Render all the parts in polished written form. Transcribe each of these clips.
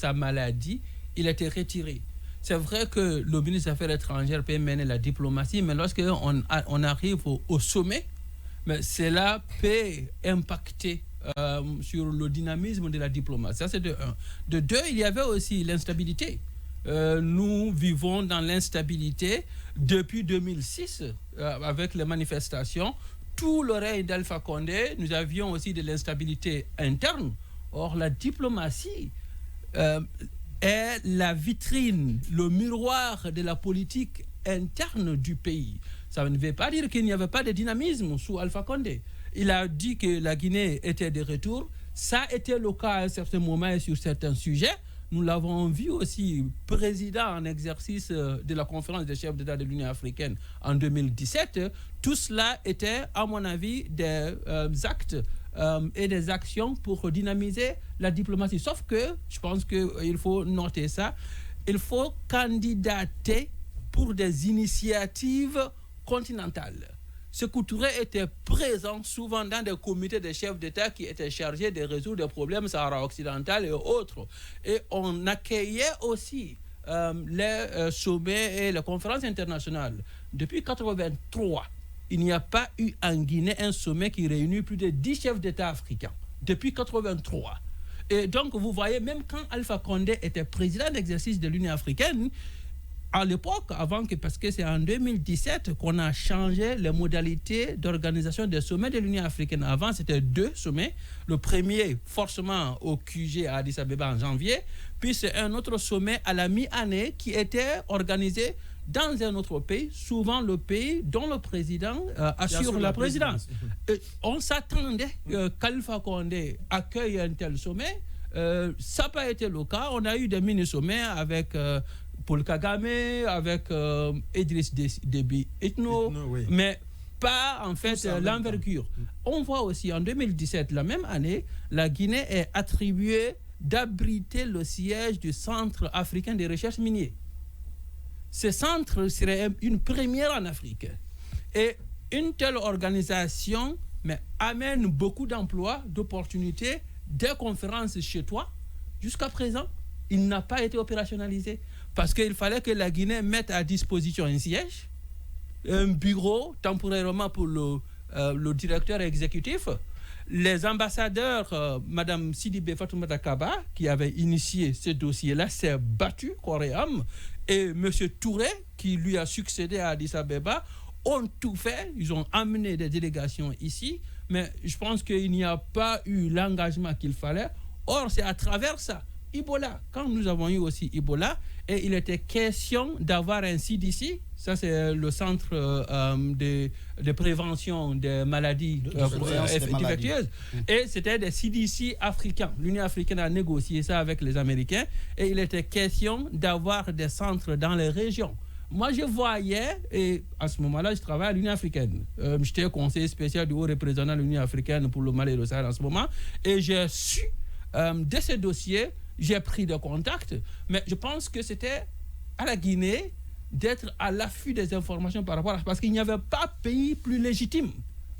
sa maladie, il a été retiré. C'est vrai que le ministre des Affaires étrangères peut mener la diplomatie, mais lorsqu'on on arrive au sommet, mais cela peut impacter sur le dynamisme de la diplomatie. Ça, c'est de un. De deux, il y avait aussi l'instabilité. Nous vivons dans l'instabilité depuis 2006 avec les manifestations. Tout le règne d'Alpha Condé, nous avions aussi de l'instabilité interne. Or, la diplomatie est la vitrine, le miroir de la politique interne du pays. Ça ne veut pas dire qu'il n'y avait pas de dynamisme sous Alpha Condé. Il a dit que la Guinée était de retour. Ça a été le cas à un certain moment et sur certains sujets. Nous l'avons vu aussi, président en exercice de la conférence des chefs d'État de l'Union africaine en 2017. Tout cela était, à mon avis, des actes et des actions pour dynamiser la diplomatie. Sauf que, je pense qu'il faut noter ça, il faut candidater pour des initiatives continentales. Sékou Touré était présent souvent dans des comités de chefs d'État qui étaient chargés de résoudre des problèmes Sahara occidental et autres. Et on accueillait aussi les sommets et les conférences internationales. Depuis 1983, il n'y a pas eu en Guinée un sommet qui réunit plus de 10 chefs d'État africains. Depuis 1983. Et donc, vous voyez, même quand Alpha Condé était président d'exercice de l'Union africaine, à l'époque, parce que c'est en 2017 qu'on a changé les modalités d'organisation des sommets de l'Union africaine. Avant, c'était 2 sommets. Le premier, forcément, au QG à Addis Abeba en janvier. Puis c'est un autre sommet à la mi-année qui était organisé dans un autre pays, souvent le pays dont le président assure la présidence. On s'attendait qu'Alpha Condé accueille un tel sommet. Ça n'a pas été le cas. On a eu des mini-sommets avec Paul Kagame, avec Idriss Déby Itno, oui. Mais pas en fait l'envergure. On voit aussi en 2017, la même année, la Guinée est attribuée d'abriter le siège du Centre africain de recherche minière. Ce centre serait une première en Afrique. Et une telle organisation amène beaucoup d'emplois, d'opportunités, des conférences chez toi. Jusqu'à présent, il n'a pas été opérationnalisé. Parce qu'il fallait que la Guinée mette à disposition un siège, un bureau temporairement pour le directeur exécutif. Les ambassadeurs, Mme Sidibé Fatoumata Kaba, qui avait initié ce dossier-là, s'est battu corps et âme. Et M. Touré, qui lui a succédé à Addis Abeba, ont tout fait. Ils ont amené des délégations ici. Mais je pense qu'il n'y a pas eu l'engagement qu'il fallait. Or, c'est à travers ça. Ebola, quand nous avons eu aussi Ebola, et il était question d'avoir un CDC, ça c'est le centre de prévention des maladies infectieuses, et c'était des CDC africains. L'Union africaine a négocié ça avec les Américains, et il était question d'avoir des centres dans les régions. Moi, je voyais, et à ce moment-là, je travaillais à l'Union africaine. J'étais conseiller spécial du haut représentant de l'Union africaine pour le Mali et le Sahel en ce moment, et j'ai su, de ce dossier, j'ai pris des contacts, mais je pense que c'était à la Guinée d'être à l'affût des informations par rapport à... Parce qu'il n'y avait pas pays plus légitime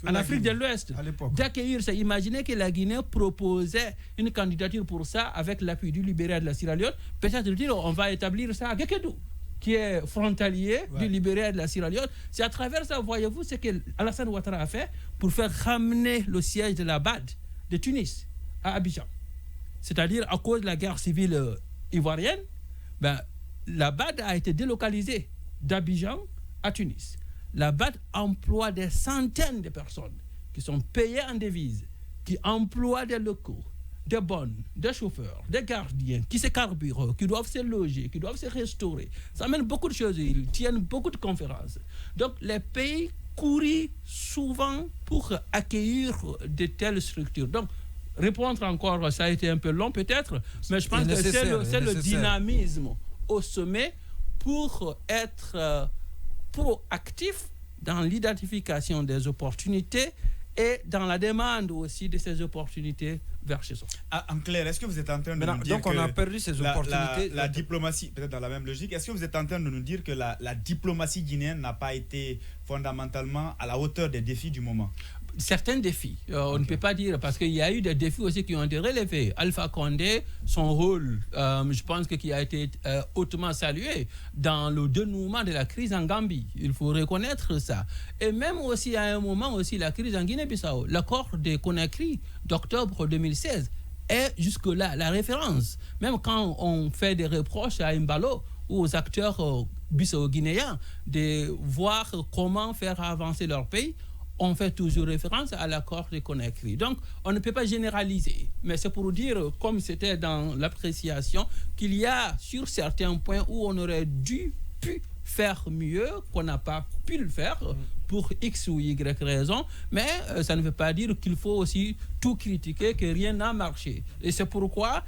en Afrique de l'Ouest d'accueillir ça. Imaginez que la Guinée proposait une candidature pour ça avec l'appui du Libéria et de la Sierra Leone. Peut-être dire on va établir ça à Gekedou, qui est frontalier du Libéria et de la Sierra Leone. C'est à travers ça, voyez-vous, ce que Alassane Ouattara a fait pour faire ramener le siège de la BAD de Tunis à Abidjan. C'est-à-dire, à cause de la guerre civile ivoirienne, la BAD a été délocalisée d'Abidjan à Tunis. La BAD emploie des centaines de personnes qui sont payées en devises, qui emploient des locaux, des bonnes, des chauffeurs, des gardiens, qui se carburent, qui doivent se loger, qui doivent se restaurer. Ça amène beaucoup de choses, ils tiennent beaucoup de conférences. Donc, les pays courent souvent pour accueillir de telles structures. Donc, répondre encore, ça a été un peu long peut-être, mais je pense que c'est le dynamisme au sommet pour être proactif dans l'identification des opportunités et dans la demande aussi de ces opportunités vers chez soi. En clair, est-ce que vous êtes en train de nous dire donc on a perdu ces opportunités la diplomatie, peut-être dans la même logique, est-ce que vous êtes en train de nous dire que la diplomatie guinéenne n'a pas été fondamentalement à la hauteur des défis du moment? certains défis. On ne peut pas dire, parce qu'il y a eu des défis aussi qui ont été relevés. Alpha Condé, son rôle, je pense qui a été hautement salué dans le dénouement de la crise en Gambie. Il faut reconnaître ça. Et même aussi à un moment aussi la crise en Guinée-Bissau. L'accord de Conakry d'octobre 2016 est jusque-là la référence. Même quand on fait des reproches à Imbalo ou aux acteurs bissau-guinéens de voir comment faire avancer leur pays, on fait toujours référence à l'accord de Conakry. Donc, on ne peut pas généraliser. Mais c'est pour dire, comme c'était dans l'appréciation, qu'il y a sur certains points où on aurait pu faire mieux, qu'on n'a pas pu le faire pour X ou Y raison. Mais ça ne veut pas dire qu'il faut aussi tout critiquer, que rien n'a marché. Et c'est pourquoi,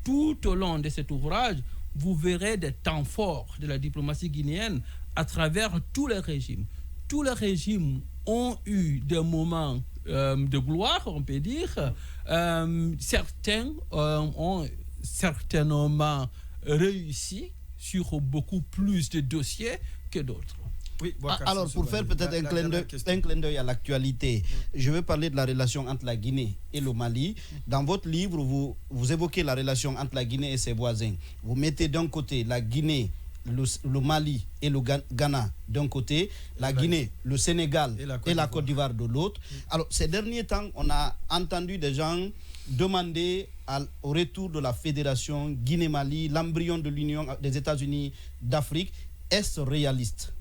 tout au long de cet ouvrage, vous verrez des temps forts de la diplomatie guinéenne à travers tous les régimes. Tous les régimes ont eu des moments de gloire, on peut dire. Certains ont certainement réussi sur beaucoup plus de dossiers que d'autres. Oui, alors, pour faire peut-être un clin d'œil à l'actualité, je veux parler de la relation entre la Guinée et le Mali. Dans votre livre, vous évoquez la relation entre la Guinée et ses voisins. Vous mettez d'un côté la Guinée, le Mali et le Ghana d'un côté, la Guinée, le Sénégal et la Côte d'Ivoire de l'autre. Alors, ces derniers temps, on a entendu des gens demander au retour de la fédération Guinée-Mali, l'embryon de l'Union des États-Unis d'Afrique. Est-ce réaliste?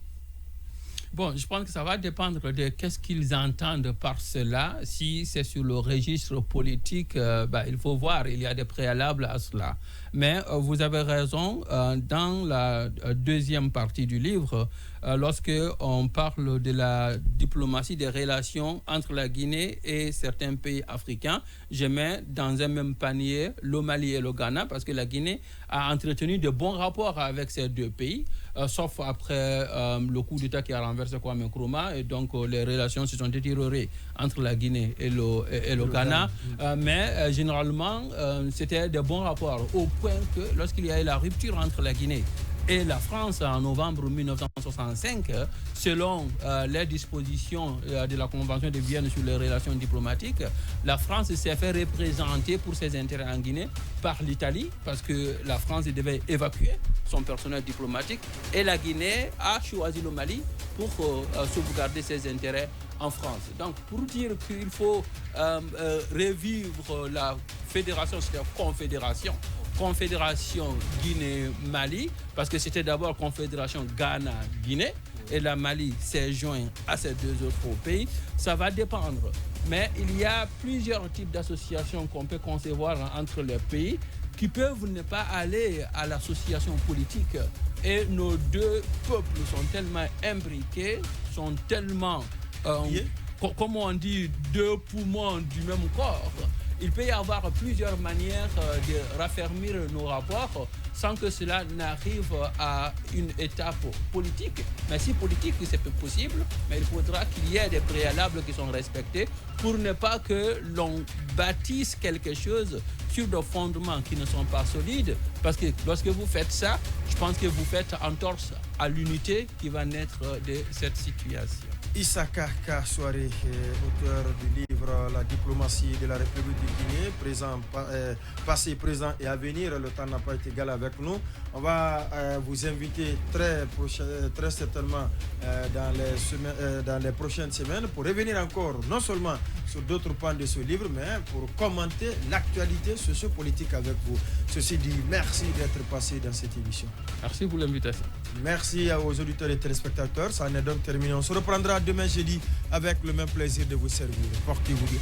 Bon, je pense que ça va dépendre de qu'est-ce qu'ils entendent par cela. Si c'est sur le registre politique, il faut voir, il y a des préalables à cela. Mais vous avez raison, dans la deuxième partie du livre, lorsque on parle de la diplomatie des relations entre la Guinée et certains pays africains, je mets dans un même panier le Mali et le Ghana, parce que la Guinée a entretenu de bons rapports avec ces deux pays, sauf après le coup d'État qui a renversé Kwame Nkrumah, et donc les relations se sont détériorées entre la Guinée et le Ghana. Mais généralement, c'était de bons rapports, au point que lorsqu'il y a eu la rupture entre la Guinée et la France en novembre 1965, selon les dispositions de la Convention de Vienne sur les relations diplomatiques, la France s'est fait représenter pour ses intérêts en Guinée par l'Italie, parce que la France devait évacuer son personnel diplomatique, et la Guinée a choisi le Mali pour sauvegarder ses intérêts en France. Donc, pour dire qu'il faut revivre la fédération, c'est-à-dire Confédération Guinée-Mali, parce que c'était d'abord Confédération Ghana-Guinée, et la Mali s'est joint à ces deux autres pays, ça va dépendre. Mais il y a plusieurs types d'associations qu'on peut concevoir entre les pays qui peuvent ne pas aller à l'association politique. Et nos deux peuples sont tellement imbriqués, sont tellement, comme on dit, deux poumons du même corps. Il peut y avoir plusieurs manières de raffermir nos rapports sans que cela n'arrive à une étape politique. Mais si politique, c'est possible, mais il faudra qu'il y ait des préalables qui sont respectés pour ne pas que l'on bâtisse quelque chose sur des fondements qui ne sont pas solides. Parce que lorsque vous faites ça, je pense que vous faites entorse à l'unité qui va naître de cette situation. Issaka Kassoaré, auteur du livre La diplomatie de la République de Guinée, passé, présent et à venir. Le temps n'a pas été égal avec nous. On va vous inviter très certainement dans les prochaines semaines pour revenir encore, non seulement sur d'autres pans de ce livre, mais pour commenter l'actualité sociopolitique avec vous. Ceci dit, merci d'être passé dans cette émission. Merci pour l'invitation. Merci aux auditeurs et téléspectateurs. Ça en est donc terminé. On se reprendra demain jeudi avec le même plaisir de vous servir. Portez-vous bien.